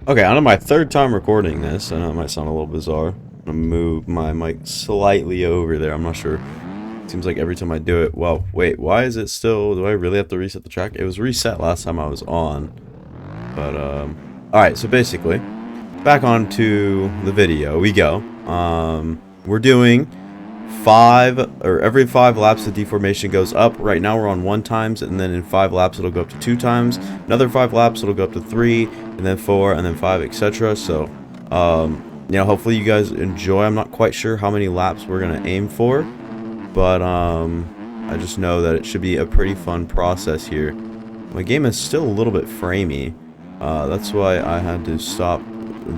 Okay, on my third time recording this, I know it might sound a little bizarre. I'm gonna move my mic slightly over there. I'm not sure. Seems like every time I do it. Well, wait, why is it still? Do I really have to reset the track? It was reset last time I was on. But, alright, so basically, back onto the video we go. We're doing every 5 laps the deformation goes up. Right now we're on 1 times, and then in 5 laps it'll go up to 2 times. Another 5 laps it'll go up to 3, and then 4, and then 5, etc. So, hopefully you guys enjoy. I'm not quite sure how many laps we're gonna aim for, but I just know that it should be a pretty fun process here. My game is still a little bit framey. That's why I had to stop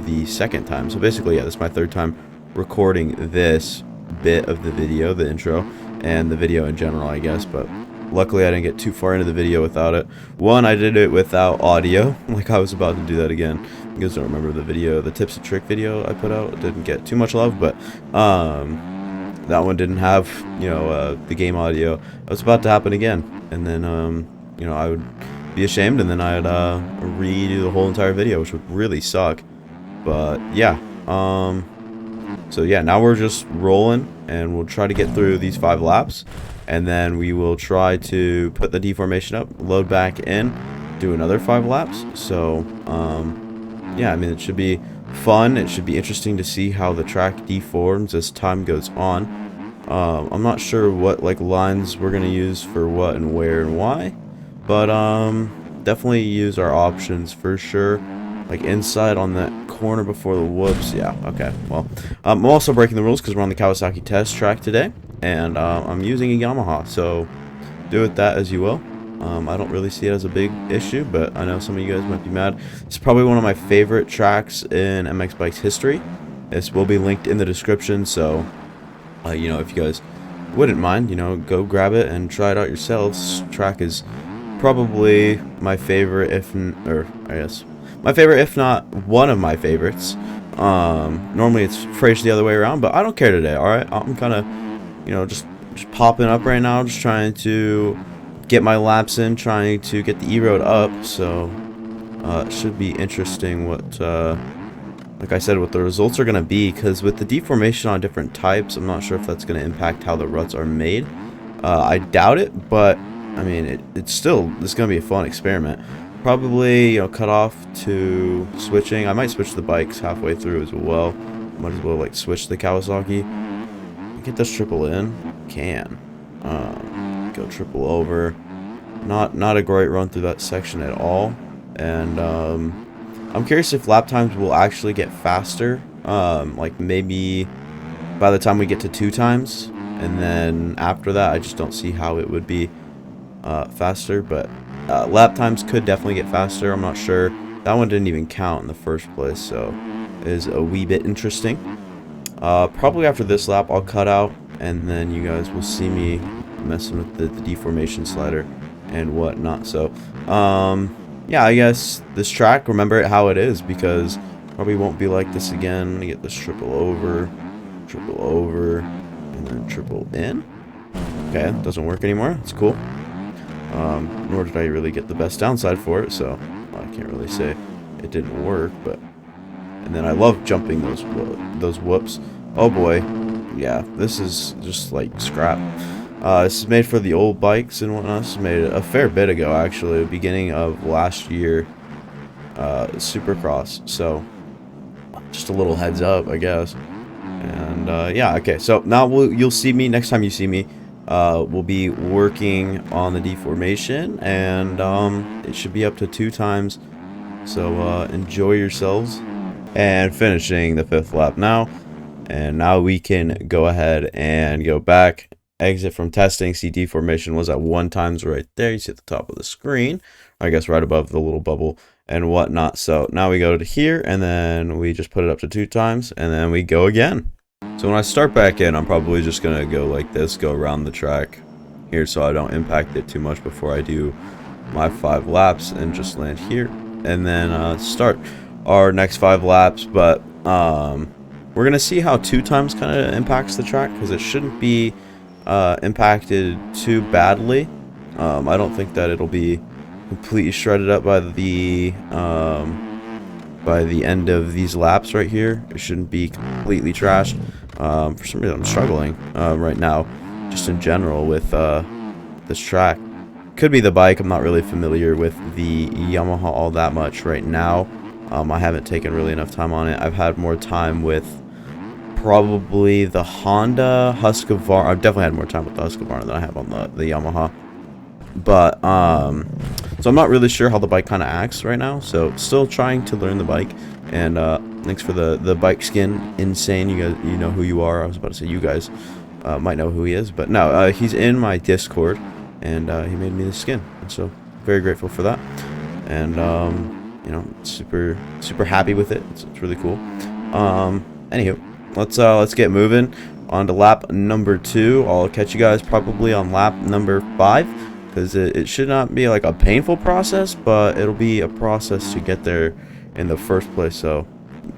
the second time. So basically, yeah, this is my third time recording this bit of the video, the intro, and the video in general, I guess. But luckily I didn't get too far into the video without it. One, I did it without audio, like I was about to do that again. You guys don't remember the video, the tips and trick video I put out. It didn't get too much love, but that one didn't have, the game audio. It was about to happen again, and then I would be ashamed, and then I'd redo the whole entire video, which would really suck. But yeah, so yeah, now we're just rolling, and we'll try to get through these 5 laps, and then we will try to put the deformation up, load back in, do another 5 laps. So yeah, I mean, it should be fun. It should be interesting to see how the track deforms as time goes on. I'm not sure what lines we're gonna use for what and where and why, but definitely use our options for sure. Like inside on that corner before the whoops. Yeah, okay. Well, I'm also breaking the rules because we're on the Kawasaki test track today, and I'm using a Yamaha, so do with that as you will. I don't really see it as a big issue, but I know some of you guys might be mad. It's probably one of my favorite tracks in MX Bikes history. This will be linked in the description, so if you guys wouldn't mind, go grab it and try it out yourselves. This track is probably my favorite, my favorite, if not one of my favorites. Normally it's phrased the other way around, but I don't care today. All right, I'm kind of, just popping up right now, just trying to get my laps in, trying to get the Erode up. So it should be interesting what, like I said, what the results are gonna be. Because with the deformation on different types, I'm not sure if that's gonna impact how the ruts are made. I doubt it, but I mean, it's gonna be a fun experiment. Probably, cut off to switching. I might switch the bikes halfway through as well. Might as well switch the Kawasaki. Get this triple in. Can. Go triple over. Not a great run through that section at all. And I'm curious if lap times will actually get faster. Like maybe by the time we get to 2 times, and then after that, I just don't see how it would be faster. But lap times could definitely get faster. I'm not sure. That one didn't even count in the first place, so it is a wee bit interesting. Probably after this lap, I'll cut out, and then you guys will see me messing with the deformation slider and whatnot. So, yeah, I guess this track, remember it how it is, because probably won't be like this again. I'm gonna get this triple over, and then triple in. Okay, it doesn't work anymore. It's cool. Nor did I really get the best downside for it, so I can't really say it didn't work. But and then I love jumping those whoops. Oh boy, yeah, this is just like scrap. This is made for the old bikes and whatnot. This was made a fair bit ago, actually, beginning of last year, Supercross. So just a little heads up, I guess. And yeah, okay. So now you'll see me next time you see me. We'll be working on the deformation, and it should be up to 2 times. So enjoy yourselves. And finishing the 5th lap now. And now we can go ahead and go back, exit from testing. See, deformation was at 1 times right there. You see at the top of the screen, I guess right above the little bubble and whatnot. So now we go to here, and then we just put it up to 2 times, and then we go again. So when I start back in, I'm probably just gonna go like this, go around the track here, so I don't impact it too much before I do my 5 laps, and just land here, and then start our next 5 laps. But we're gonna see how 2 times kind of impacts the track, because it shouldn't be impacted too badly. I don't think that it'll be completely shredded up by the by the end of these laps right here. It shouldn't be completely trashed. For some reason I'm struggling right now, just in general with this track. Could be the bike. I'm not really familiar with the Yamaha all that much right now. I haven't taken really enough time on it. I've had more time with probably the Honda Husqvarna. I've definitely had more time with the Husqvarna than I have on the Yamaha. But so I'm not really sure how the bike kind of acts right now. So still trying to learn the bike. And thanks for the bike skin, Insane. You guys, you know who you are. I was about to say you guys might know who he is, but no, he's in my Discord, and he made me the skin. And so very grateful for that. And you know, super happy with it. It's really cool. Anywho, let's get moving on to lap number 2. I'll catch you guys probably on lap number 5, because it should not be like a painful process, but it'll be a process to get there in the first place. So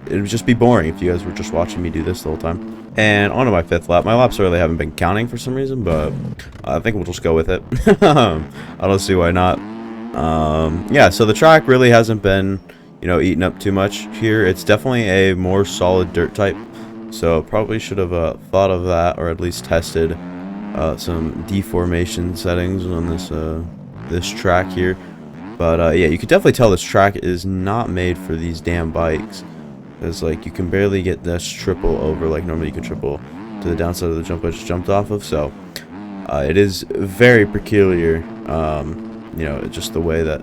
it would just be boring if you guys were just watching me do this the whole time. And on to my 5th lap. My laps really haven't been counting for some reason, but I think we'll just go with it. I don't see why not. Yeah, so the track really hasn't been, you know, eaten up too much here. It's definitely a more solid dirt type, so probably should have thought of that, or at least tested some deformation settings on this track here. But yeah, you could definitely tell this track is not made for these damn bikes, because like you can barely get this triple over like normally you can triple to the downside of the jump I just jumped off of. So it is very peculiar. You know, just the way that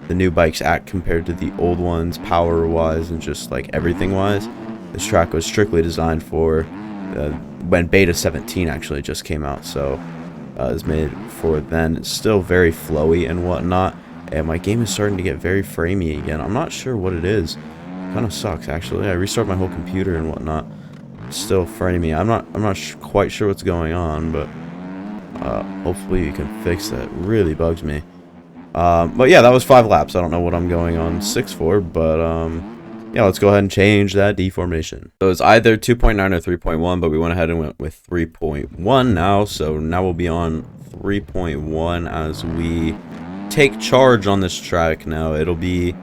the new bikes act compared to the old ones, power wise and just like everything wise. This track was strictly designed for when beta 17 actually just came out, so it was made for then. It's still very flowy and whatnot, and my game is starting to get very framey again. I'm not sure what it is. Kind of sucks actually. I restarted my whole computer and whatnot. It's still framey. I'm not quite sure what's going on, but hopefully you can fix that. It really bugs me. But yeah, that was 5 laps. I don't know what I'm going on 6 for, but yeah, let's go ahead and change that deformation. So it's either 2.9 or 3.1, but we went ahead and went with 3.1 now. So now we'll be on 3.1 as we take charge on this track. Now it'll be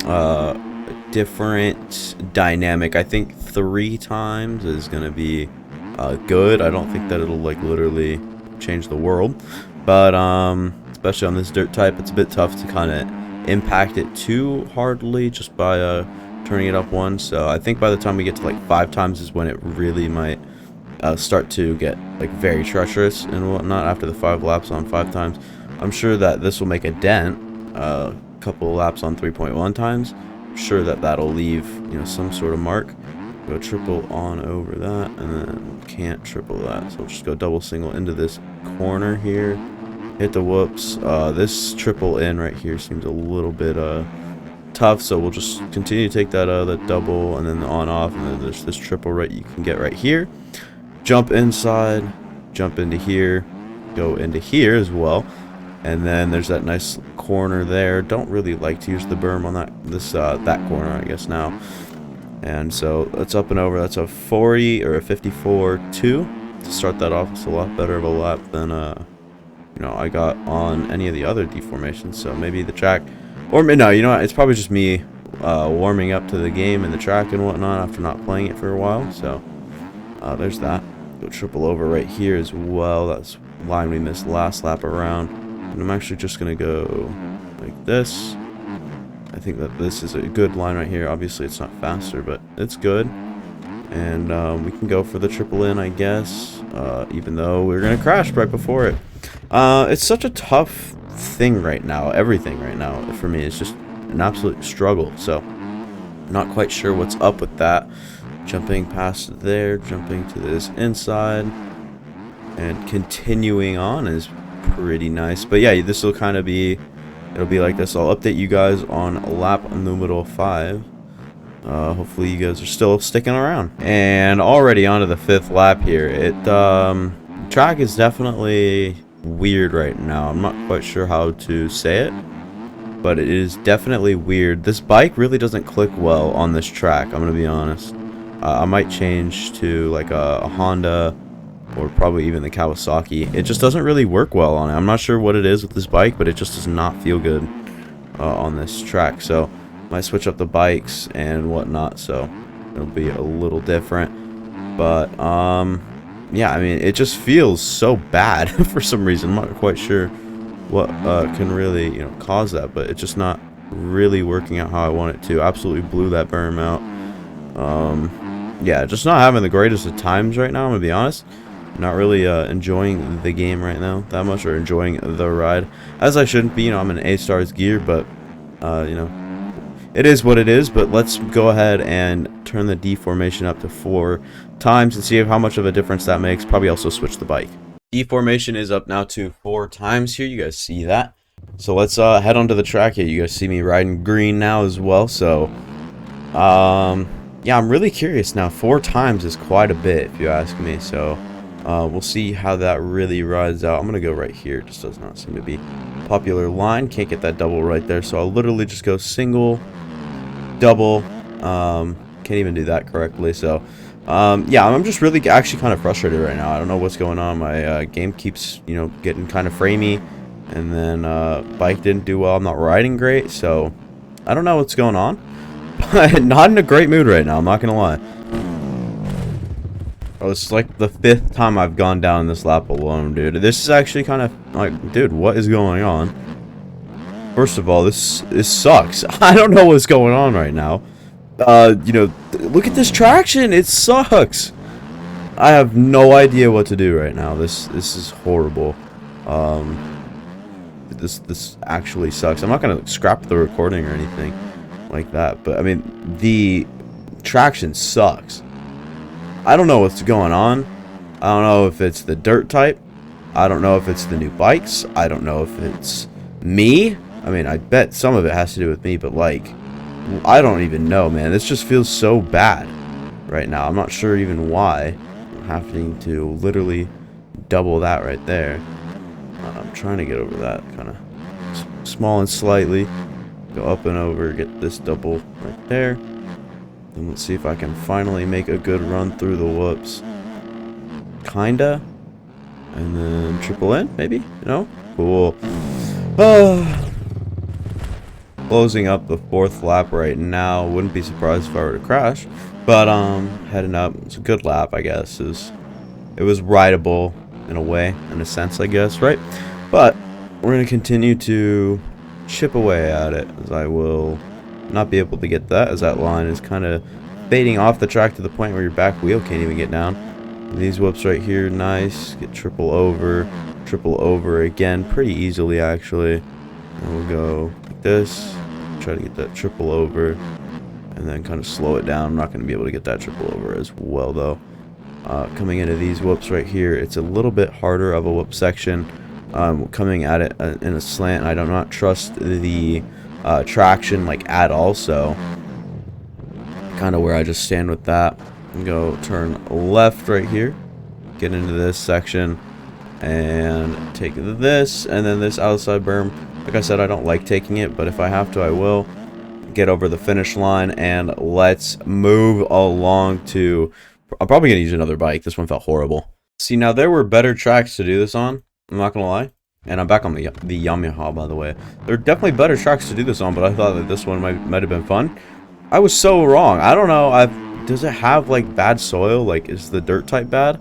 a different dynamic. I think 3 times is gonna be good. I don't think that it'll like literally change the world, but especially on this dirt type, it's a bit tough to kind of impact it too hardly just by turning it up 1. So I think by the time we get to like 5 times is when it really might start to get like very treacherous and whatnot. After the 5 laps on 5 times, I'm sure that this will make a dent. A couple of laps on 3.1 times, I'm sure that that'll leave, you know, some sort of mark. Go triple on over that, and then can't triple that, so we'll just go double single into this corner here, hit the whoops. This triple in right here seems a little bit tough, so we'll just continue to take that that double and then the on off, and then there's this triple right you can get right here. Jump inside, jump into here, go into here as well, and then there's that nice corner there. Don't really like to use the berm on that corner, I guess now. And so that's up and over. That's a 40 or a 54.2 to start that off. It's a lot better of a lap than you know, I got on any of the other deformations. So maybe the track, or no, you know what? It's probably just me warming up to the game and the track and whatnot after not playing it for a while. So there's that. Go triple over right here as well. That's lining this last lap around, and I'm actually just gonna go like this. I think that this is a good line right here. Obviously, it's not faster, but it's good. And we can go for the triple in, I guess, even though we're going to crash right before it. It's such a tough thing right now. Everything right now, for me, is just an absolute struggle. So, not quite sure what's up with that. Jumping past there, jumping to this inside, and continuing on is pretty nice. But yeah, this will kind of be... It'll be like this. I'll update you guys on lap numero 5. Hopefully you guys are still sticking around. And already onto the 5th lap here. Track is definitely weird right now. I'm not quite sure how to say it, but it is definitely weird. This bike really doesn't click well on this track, I'm gonna be honest. I might change to like a Honda, or probably even the Kawasaki. It just doesn't really work well on it. I'm not sure what it is with this bike, but it just does not feel good on this track. So Might switch up the bikes and whatnot, so it'll be a little different. But yeah, I mean, it just feels so bad for some reason. I'm not quite sure what can really, you know, cause that, but it's just not really working out how I want it to. Absolutely blew that berm out. Yeah, just not having the greatest of times right now, I'm gonna be honest. Not really enjoying the game right now that much, or enjoying the ride as I shouldn't be. You know, I'm in A-Stars gear, but you know, it is what it is. But let's go ahead and turn the deformation up to 4 times and see how much of a difference that makes. Probably also switch the bike. Deformation is up now to 4 times here. You guys see that? So let's head onto the track here. You guys see me riding green now as well. So yeah, I'm really curious now. 4 times is quite a bit, if you ask me. So we'll see how that really rides out. I'm gonna go right here. It just does not seem to be a popular line. Can't get that double right there, so I'll literally just go single, double. Can't even do that correctly. So yeah, I'm just really actually kind of frustrated right now. I don't know what's going on. My game keeps, you know, getting kind of framey, and then bike didn't do well. I'm not riding great, so I don't know what's going on. But not in a great mood right now, I'm not gonna lie. Oh, this is like the 5th time I've gone down this lap alone, dude. This is actually kind of like, dude, what is going on? First of all, this sucks. I don't know what's going on right now. You know, look at this traction. It sucks. I have no idea what to do right now. This is horrible. This actually sucks. I'm not gonna scrap the recording or anything like that, but I mean, the traction sucks. I don't know what's going on. I don't know if it's the dirt type. I don't know if it's the new bikes. I don't know if it's me. I mean, I bet some of it has to do with me, but like, I don't even know, man. This just feels so bad right now. I'm not sure even why. I'm having to literally double that right there. I'm trying to get over that kind of small and slightly. Go up and over, get this double right there. And let's see if I can finally make a good run through the whoops. Kinda. And then triple in, maybe? You know? Cool. Closing up the 4th lap right now. Wouldn't be surprised if I were to crash. But heading up. It's a good lap, I guess. It was rideable in a way, in a sense, I guess, right? But we're gonna continue to chip away at it, as I will not be able to get that, as that line is kind of fading off the track to the point where your back wheel can't even get down. These whoops right here, nice. Get triple over again, pretty easily actually. And we'll go like this, try to get that triple over, and then kind of slow it down. I'm not going to be able to get that triple over as well though. Coming into these whoops right here, it's a little bit harder of a whoop section. Coming at it in a slant, I do not trust the traction like at all, so kind of where I just stand with that and go turn left right here, get into this section and take this, and then this outside berm. Like I said, I don't like taking it, but if I have to, I will. Get over the finish line, and let's move along to... I'm probably going to use another bike. This one felt horrible. See, now there were better tracks to do this on, I'm not going to lie. And I'm back on the Yamaha, by the way. There are definitely better tracks to do this on, but I thought that this one might have been fun. I was so wrong. I don't know. Does it have, like, bad soil? Like, is the dirt type bad?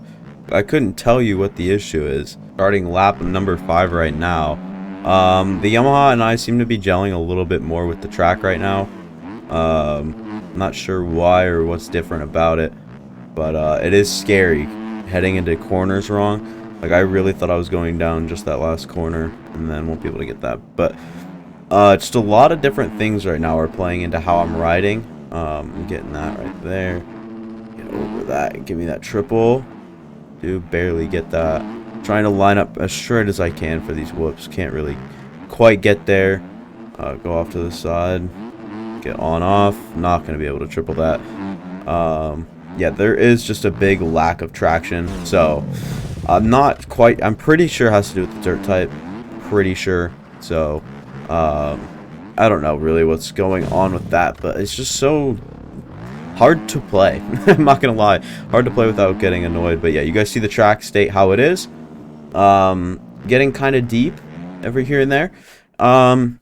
I couldn't tell you what the issue is. Starting lap number 5 right now. The Yamaha and I seem to be gelling a little bit more with the track right now. Not sure why or what's different about it. But it is scary heading into corners wrong. Like, I really thought I was going down just that last corner, and then won't be able to get that. But just a lot of different things right now are playing into how I'm riding. I'm getting that right there. Get over that and give me that triple. Do barely get that. Trying to line up as straight as I can for these whoops. Can't really quite get there. Go off to the side. Get on off. Not going to be able to triple that. Yeah, there is just a big lack of traction. So... I'm pretty sure it has to do with the dirt type. Pretty sure. So, I don't know really what's going on with that, but it's just so hard to play. I'm not gonna lie. Hard to play without getting annoyed, but yeah, you guys see the track state how it is. Getting kind of deep every here and there.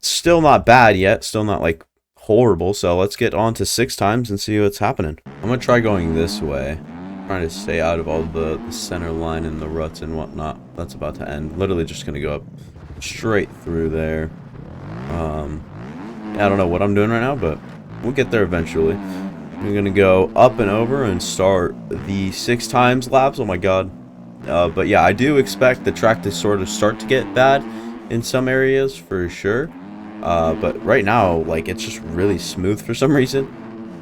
Still not bad yet. Still not, like, horrible. So let's get on to 6 times and see what's happening. I'm gonna try going this way, trying to stay out of all the center line and the ruts and whatnot. That's about to end. Literally just gonna go up straight through there. I don't know what I'm doing right now, but we'll get there eventually. I'm gonna go up and over and start the 6 times laps. Oh my god. But yeah, I do expect the track to sort of start to get bad in some areas for sure. But right now, like, it's just really smooth for some reason.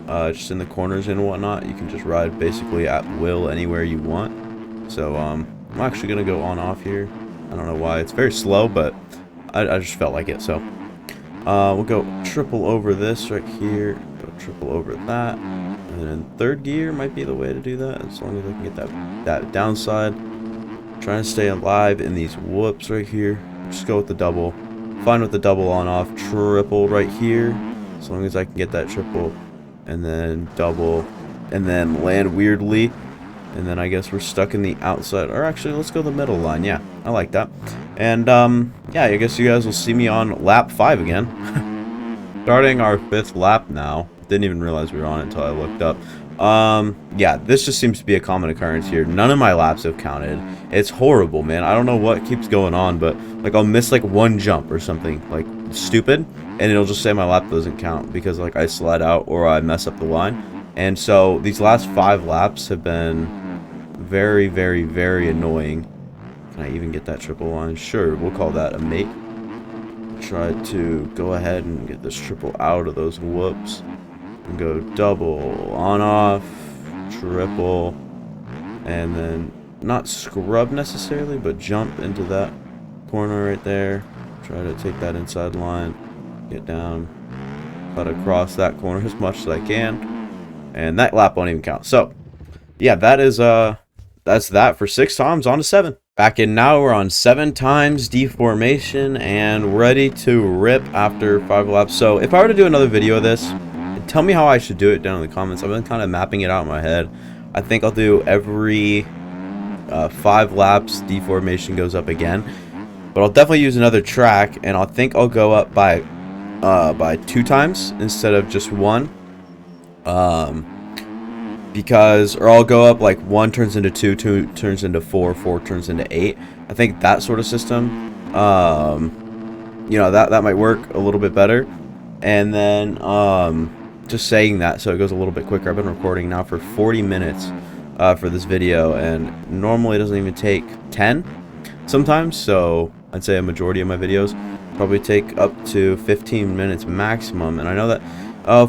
Just in the corners and whatnot, you can just ride basically at will anywhere you want. So I'm actually gonna go on off here. I don't know why. It's very slow, but I just felt like it. So we'll go triple over this right here. Go triple over that. And then in 3rd gear might be the way to do that, as long as I can get that downside. Trying to stay alive in these whoops right here. Just go with the double. Fine with the double on off. Triple right here. As long as I can get that triple. And then double. And then land weirdly. And then I guess we're stuck in the outside. Or actually, let's go the middle line. Yeah, I like that. And yeah, I guess you guys will see me on lap 5 again. Starting our 5th lap now. Didn't even realize we were on it until I looked up. Yeah, this just seems to be a common occurrence here. None of my laps have counted. It's horrible, man. I don't know what keeps going on, but like I'll miss like 1 jump or something like stupid, and it'll just say my lap doesn't count because like I slide out or I mess up the line. And so these last 5 laps have been very, very, very annoying. Can I even get that triple line? Sure, we'll call that a mate. Try to go ahead and get this triple out of those whoops. And go double, on off, triple, and then not scrub necessarily, but jump into that corner right there. Try to take that inside line, get down, cut across that corner as much as I can, and that lap won't even count. So yeah, that is that's that for 6 times. On to 7. Back in now, we're on 7 times deformation and ready to rip after 5 laps. So if I were to do another video of this, tell me how I should do it down in the comments. I've been kind of mapping it out in my head. I think I'll do every 5 laps deformation goes up again, but I'll definitely use another track, and I think I'll go up by 2 times instead of just 1. Because, or I'll go up like 1 turns into 2, 2 turns into 4, 4 turns into 8. I think that sort of system, you know, that might work a little bit better. And then just saying that so it goes a little bit quicker. I've been recording now for 40 minutes for this video, and normally it doesn't even take 10 sometimes, so I'd say a majority of my videos probably take up to 15 minutes maximum. And I know that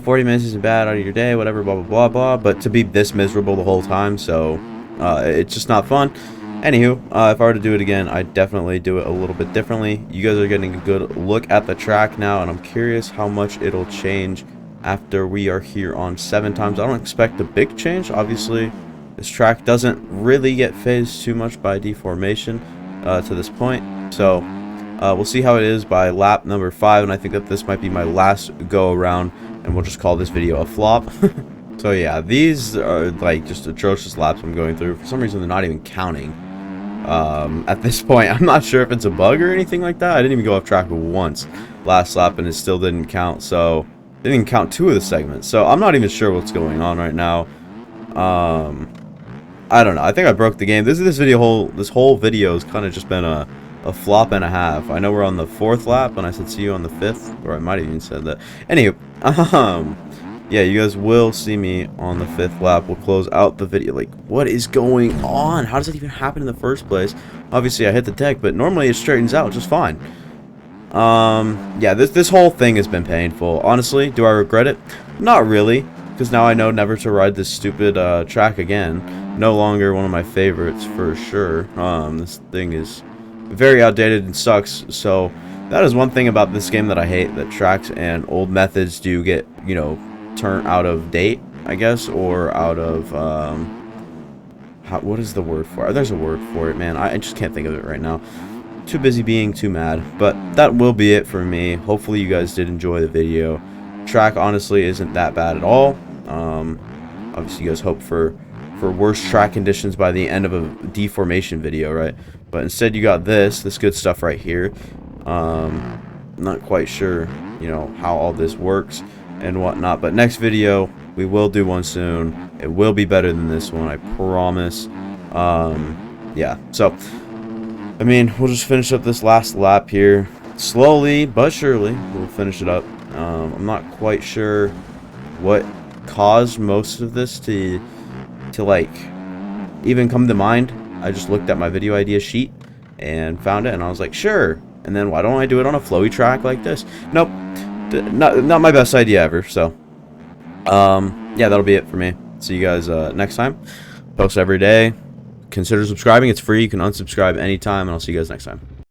40 minutes isn't bad out of your day, whatever, blah blah blah blah, but to be this miserable the whole time, so it's just not fun. Anywho, if I were to do it again, I'd definitely do it a little bit differently. You guys are getting a good look at the track now, and I'm curious how much it'll change after we are here on 7 times. I don't expect a big change. Obviously, this track doesn't really get phased too much by deformation to this point. So we'll see how it is by lap number 5, and I think that this might be my last go around, and we'll just call this video a flop. So yeah, these are like just atrocious laps I'm going through. For some reason, they're not even counting. At this point, I'm not sure if it's a bug or anything like that. I didn't even go off track once last lap, and it still didn't count. So didn't even count 2 of the segments. So I'm not even sure what's going on right now. I don't know. I think I broke the game. This whole video has kind of just been a flop and a half. I know we're on the 4th lap, and I said see you on the 5th, or I might have even said that. Anyway, yeah, you guys will see me on the 5th lap. We'll close out the video. Like, what is going on? How does it even happen in the first place? Obviously, I hit the deck, but normally it straightens out just fine. Yeah, this whole thing has been painful. Honestly, do I regret it? Not really, because now I know never to ride this stupid track again. No longer one of my favorites for sure. This thing is very outdated and sucks. So that is one thing about this game that I hate, that tracks and old methods do get, you know, turn out of date, I guess, or out of what is the word for it? There's a word for it, man. I just can't think of it right now. Too busy being too mad. But that will be it for me. Hopefully you guys did enjoy the video. Track honestly isn't that bad at all. Obviously you guys hope for worse track conditions by the end of a deformation video, right? But instead you got this good stuff right here. Not quite sure, you know, how all this works. and whatnot. But next video, we will do one soon. It will be better than this one, I promise. Yeah, so I mean, we'll just finish up this last lap here. Slowly but surely, we'll finish it up. I'm not quite sure what caused most of this to like even come to mind. I just looked at my video idea sheet and found it, and I was like, sure. And then why don't I do it on a flowy track like this? Nope, not my best idea ever. So, yeah, that'll be it for me. See you guys next time. Post every day. Consider subscribing. It's free. You can unsubscribe anytime, and I'll see you guys next time.